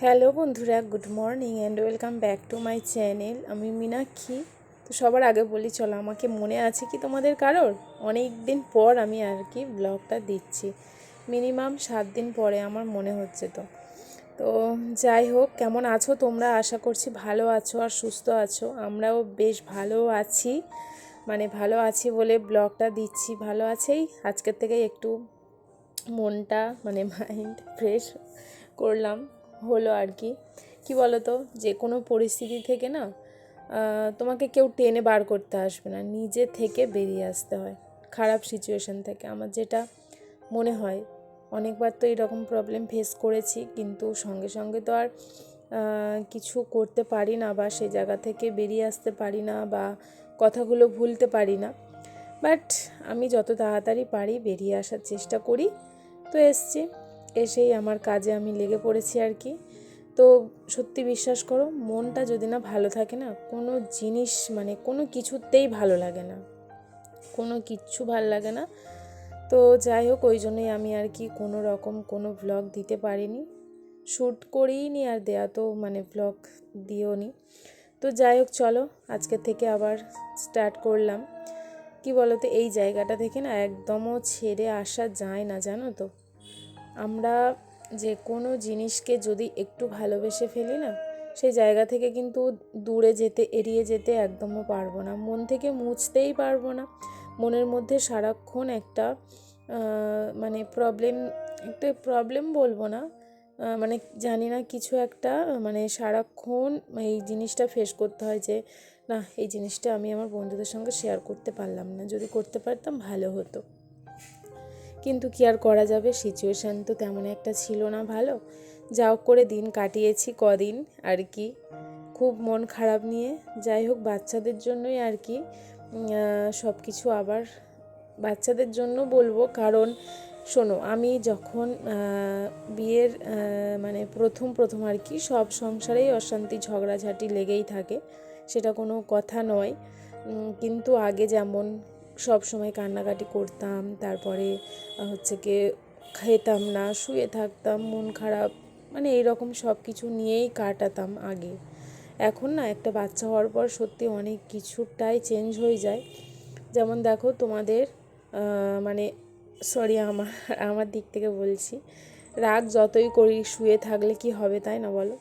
Hello বন্ধুরা, good morning and welcome back to my channel. আমি মীনাক্ষী। তো সবার আগে বলি, চলো, আমাকে মনে আছে কি তোমাদের কারোর? অনেক দিন পর আমি ব্লগটা দিচ্ছি। মিনিমাম 7 দিন পরে আমার মনে হচ্ছে। তো যাই হোক, কেমন আছো তোমরা? আশা করছি ভালো আছো আর সুস্থ আছো। আমরাও বেশ ভালো আছি, ভালো আছি বলে ব্লগটা দিচ্ছি। ভালো আছেই, আজকের থেকে একটু মনটা মাইন্ড ফ্রেশ করলাম হলো কি বলো তো, যে কোনো পরিস্থিতি থেকে না তোমাকে কেউ টেনে বার করতে আসবে না, নিজে থেকে বেরিয়ে আসতে হয় খারাপ সিচুয়েশান থেকে। আমার যেটা মনে হয়, অনেকবার তো এরকম প্রবলেম ফেস করেছি, কিন্তু সঙ্গে সঙ্গে তো আর কিছু করতে পারি না, বা সেই জায়গা থেকে বেরিয়ে আসতে পারি না, বা কথাগুলো ভুলতে পারি না। বাট আমি যত তাড়াতাড়ি পারি বেরিয়ে আসার চেষ্টা করি। তো এসেই আমার কাজে আমি লেগে পড়েছি তো সত্যি বিশ্বাস করো, মনটা যদি না ভালো থাকে না, কোনো জিনিস কোনো কিছুতেই ভালো লাগে না, কোনো কিচ্ছু ভালো লাগে না। তো যাই হোক, ওই জন্যই আমি কোনো রকম কোনো ভ্লগ দিতে পারিনি, শ্যুট করিই নি, আর দেয়া তো ভ্লগ দিও নি। তো যাই হোক, চলো আজকে থেকে আবার স্টার্ট করলাম। কি বলো তো, এই জায়গাটা থেকে না একদমও ছেড়ে আসা যায় না, জানো তো। আমরা যে কোনো জিনিসকে যদি একটু ভালোবেসে ফেলি না, সেই জায়গা থেকে কিন্তু দূরে যেতে, এড়িয়ে যেতে একদমও পারবো না, মন থেকে মুছতেই পারবো না। মনের মধ্যে সারাক্ষণ একটা প্রবলেম বলবো না, জানি না, কিছু একটা সারাক্ষণ এই জিনিসটা ফেস করতে হয় যে না, এই জিনিসটা আমি আমার বন্ধুদের সঙ্গে শেয়ার করতে পারলাম না, যদি করতে পারতাম ভালো হতো। কিন্তু কি আর করা যাবে, সিচুয়েশান তো তেমন একটা ছিল না ভালো। যা হোক করে দিন কাটিয়েছি কদিন খুব মন খারাপ নিয়ে। যাই হোক, বাচ্চাদের জন্যই সব কিছু আবার বাচ্চাদের জন্য বলবো। কারণ শোনো, আমি যখন বিয়ের প্রথম সব সংসারেই অশান্তি ঝগড়াঝাটি লেগেই থাকে, সেটা কোনো কথা নয়। কিন্তু আগে যেমন সব সময় কান্নাকাটি করতাম, তারপরে খেতাম না, শুয়ে থাকতাম, মন খারাপ, এইরকম সব কিছু নিয়েই কাটাতাম আগে। এখন না, একটা বাচ্চা হওয়ার পর সত্যি অনেক কিছুটাই চেঞ্জ হয়ে যায়। যেমন দেখো, তোমাদের সরি, আমার দিক থেকে বলছি, রাগ যতই করি, শুয়ে থাকলে কি হবে, তাই না বলো?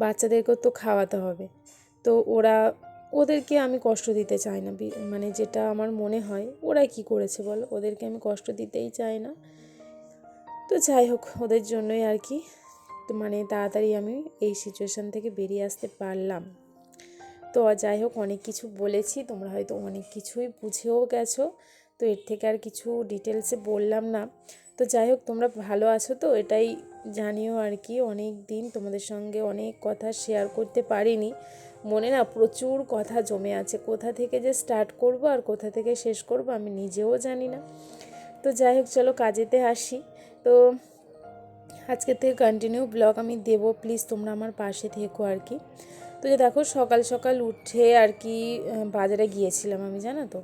বাচ্চাদেরকেও তো খাওয়াতে হবে। তো ওদেরকে আমি কষ্ট দিতে চাই না, যেটা আমার মনে হয়, ওরা কি করেছে বলো, ওদেরকে আমি কষ্ট দিতেই চাই না। তো যাই হোক, ওদের জন্যই তাড়াতাড়ি আমি এই সিচুয়েশান থেকে বেরিয়ে আসতে পারলাম। তো যাই হোক, অনেক কিছু বলেছি, তোমরা হয়তো অনেক কিছুই বুঝেও গেছো, তো এর থেকে আর কিছু ডিটেলসে বললাম না। তো যাই হোক, তোমরা ভালো আছো তো, এটাই জানিও। অনেক দিন তোমাদের সঙ্গে অনেক কথা শেয়ার করতে পারিনি, মনে না প্রচুর কথা জমে আছে, কোথা থেকে যে স্টার্ট করব আর কোথা থেকে শেষ করব আমি নিজেও জানি না। তো যাই হোক, চলো কাজেতে আসি। তো আজকের থেকে কন্টিনিউ ব্লগ আমি দেবো, প্লিজ তোমরা আমার পাশে থেকো তো যে দেখো, সকাল সকাল উঠে বাজারে গিয়েছিলাম আমি, জানো তো।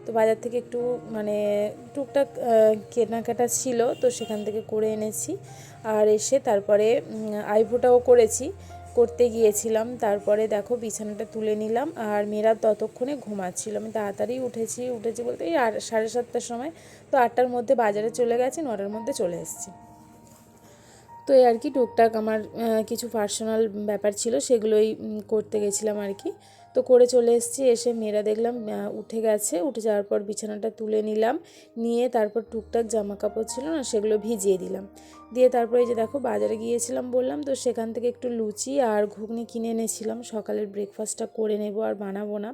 তো বাজার থেকে একটু টুকটাক কেনাকাটা ছিল, তো সেখান থেকে করে এনেছি। আর এসে তারপরে আইব্রোটাও করতে গিয়েছিলাম। তারপরে দেখো, বিছানাটা তুলে নিলাম, আর মেয়েরা ততক্ষণে ঘুমাচ্ছিল। আমি তাড়াতাড়ি উঠেছি বলতে এই 7:30টার সময়। তো 8টার মধ্যে বাজারে চলে গেছি, 9টার মধ্যে চলে এসেছি। তো এই টুকটাক আমার কিছু পার্সোনাল ব্যাপার ছিল, সেগুলোই করতে গেছিলাম তো করে চলে এসেছি। এসে মেয়েরা দেখলাম উঠে গেছে, উঠে যাওয়ার পর বিছানাটা তুলে নিলাম, নিয়ে তারপর টুকটাক জামা কাপড় ছিল না, সেগুলো ভিজিয়ে দিলাম। দিয়ে তারপরে এই যে দেখো, বাজারে গিয়েছিলাম বললাম, তো সেখান থেকে একটু লুচি আর ঘুগনি কিনে এনেছিলাম, সকালের ব্রেকফাস্টটা করে নেব, আর বানাবো না।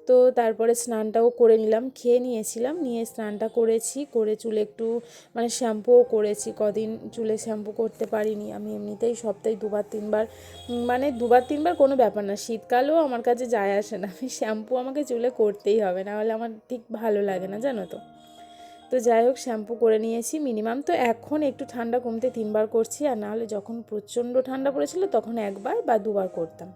তো তারপরে স্নানটাও করে নিলাম, খেয়ে নিয়েছিলাম, নিয়ে স্নানটা করেছি, করে চুলে একটু শ্যাম্পুও করেছি। কদিন চুলে শ্যাম্পু করতে পারিনি আমি, এমনিতেই সপ্তাহে 2-3বার, 2-3বার কোনো ব্যাপার না, শীতকালেও আমার কাছে যায় আসে না, আমি শ্যাম্পু আমাকে চুলে করতেই হবে, নাহলে আমার ঠিক ভালো লাগে না, জানো তো। তো যাই হোক, শ্যাম্পু করে নিয়েছি মিনিমাম। তো এখন একটু ঠান্ডা কমতে 3বার করছি, আর নাহলে যখন প্রচণ্ড ঠান্ডা পড়েছিল তখন 1বার বা 2বার করতাম।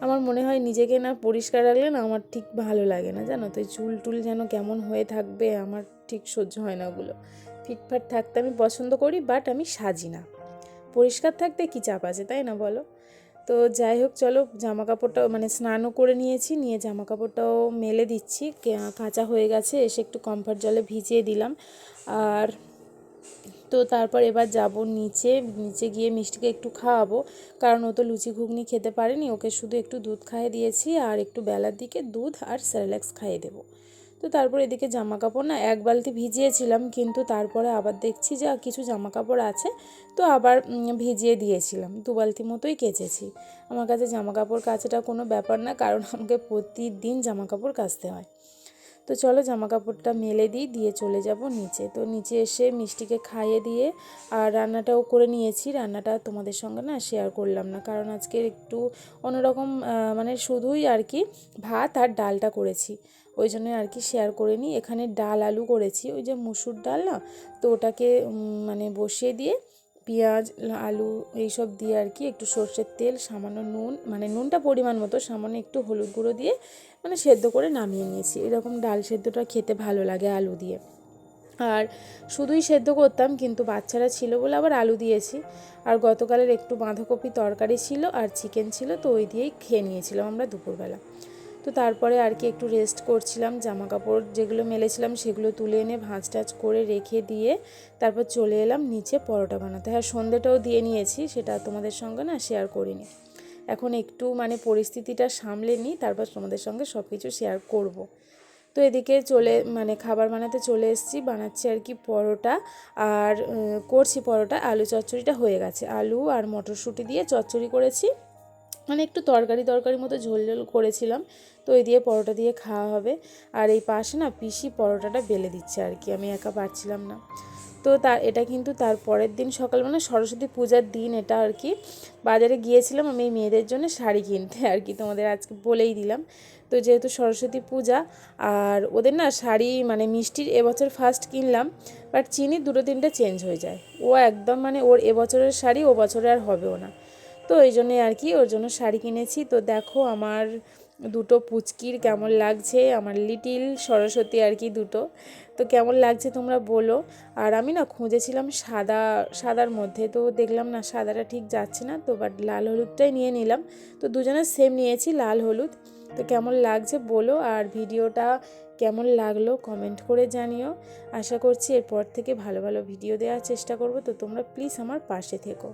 আমার মনে হয় নিজেকে না পরিষ্কার রাখলে না আমার ঠিক ভালো লাগে না, জানো তো। চুল টুল যেন কেমন হয়ে থাকবে, আমার ঠিক সহ্য হয় না ওগুলো। ফিটফাট থাকতে আমি পছন্দ করি, বাট আমি সাজি না, পরিষ্কার থাকতে কী চাপ আছে, তাই না বলো? তো যাই হোক, চলো জামা কাপড়টাও মানে স্নানও করে নিয়েছি, নিয়ে জামা কাপড়টাও মেলে দিচ্ছি, কাঁচা হয়ে গেছে, এসে একটু কমফর্ট জলে ভিজিয়ে দিলাম। আর তো তারপর এবার যাব নিচে গিয়ে মিষ্টিকে একটু খাওয়াবো, কারণ ও তো লুচি ঘুগনি খেতে পারেনি, ওকে শুধু একটু দুধ খাইয়ে দিয়েছি, আর একটু বেলার দিকে দুধ আর সেরেল্যাক্স খাইয়ে দেবো। তো তারপর এদিকে জামা কাপড় না 1 বালতি ভিজিয়েছিলাম, কিন্তু তারপরে আবার দেখছি যে কিছু জামা কাপড় আছে, তো আবার ভিজিয়ে দিয়েছিলাম, 2 বালতি মতোই কেচেছি। আমার কাছে জামা কাপড় কাচাটা কোনো ব্যাপার না, কারণ আমাকে প্রতিদিন জামা কাপড় কাচতে হয়। তো চলো জামা কাপড়টা মেলে দিয়ে চলে যাব নিচে। তো নিচে এসে মিষ্টিকে খাইয়ে দিয়ে আর রান্নাটাও করে নিয়েছি। রান্নাটা তোমাদের সঙ্গে না শেয়ার করলাম না, কারণ আজকে একটু অন্যরকম, মানে শুধুই আর কি ভাত আর ডালটা করেছি, ওই জন্য আর কি শেয়ার করে নিই। এখানে ডাল আলু করেছি, ওই যে মুসুর ডাল না, তো ওটাকে মানে বসিয়ে দিয়ে পেঁয়াজ আলু এইসব দিয়ে আর কি একটু সর্ষের তেল, সামান্য নুন, মানে নুনটা পরিমাণ মতো, সামান্য একটু হলুদ গুঁড়ো দিয়ে মানে সেদ্ধ করে নামিয়ে নিয়েছি। এরকম ডাল সেদ্ধটা খেতে ভালো লাগে আলু দিয়ে। আর শুধুই সেদ্ধ করতাম, কিন্তু বাচ্চারা ছিল বলে আবার আলু দিয়েছি। আর গতকালের একটু বাঁধাকপি তরকারি ছিল আর চিকেন ছিল, তো ওই দিয়েই খেয়ে নিয়েছিলাম আমরা দুপুরবেলা। তো তারপরে আর কি একটু রেস্ট করছিলাম, জামা কাপড় যেগুলো মেলেছিলাম সেগুলো তুলে এনে ভাঁজ টাজ করে রেখে দিয়ে তারপর চলে এলাম নিচে পরোটা বানাতে। হ্যাঁ, সন্ধ্যেটাও দিয়ে নিয়েছি, সেটা তোমাদের সঙ্গে না শেয়ার করিনি। এখন একটু মানে পরিস্থিতিটা সামলে নিই, তারপর তোমাদের সঙ্গে সব কিছু শেয়ার করব। তো এদিকে মানে খাবার বানাতে চলে এসেছি, বানাচ্ছি আর কি পরোটা, আর করছি পরোটা। আলু চচ্চড়িটা হয়ে গেছে, আলু আর মটরশুঁটি দিয়ে চচ্চড়ি করেছি, মানে একটু তরকারি মতো ঝোল করেছিলাম। তো ওই দিয়ে পরোটা দিয়ে খাওয়া হবে। আর এই পাশে না পিসি পরোটাটা বেলে দিচ্ছে আর কি, আমি একা পারছিলাম না। তো এটা কিন্তু তার পরের দিন সকালবেলা সরস্বতী পূজার দিন এটা আর কি। বাজারে গিয়েছিলাম আমি এই মেয়েদের জন্য শাড়ি কিনতে আর কি, তোমাদের আজকে বলেই দিলাম। তো যেহেতু সরস্বতী পূজা, আর ওদের না শাড়ি মানে মিষ্টির এবছর ফার্স্ট কিনলাম, বাট চিনি 2-3টে চেঞ্জ হয়ে যায়। ও একদম মানে ওর এবছরের শাড়ি ও বছরে আর হবেও না। তো এই জন্যই আর কি ওর জন্য শাড়ি কিনেছি। তো দেখো আমার দুটো পুচকির কেমন লাগছে, আমার লিটিল সরস্বতী আর কি দুটো। তো কেমন লাগছে তোমরা বলো। আর আমি না খুঁজেছিলাম সাদার মধ্যে, তো দেখলাম না সাদাটা ঠিক যাচ্ছে না, তো বাট লাল হলুদটাই নিয়ে নিলাম। তো দুজনের সেম নিয়েছি, লাল হলুদ। তো কেমন লাগছে বলো, আর ভিডিওটা কেমন লাগলো কমেন্ট করে জানিও। আশা করছি এরপর থেকে ভালো ভালো ভিডিও দেওয়ার চেষ্টা করব, তো তোমরা প্লিজ আমার পাশে থেকো।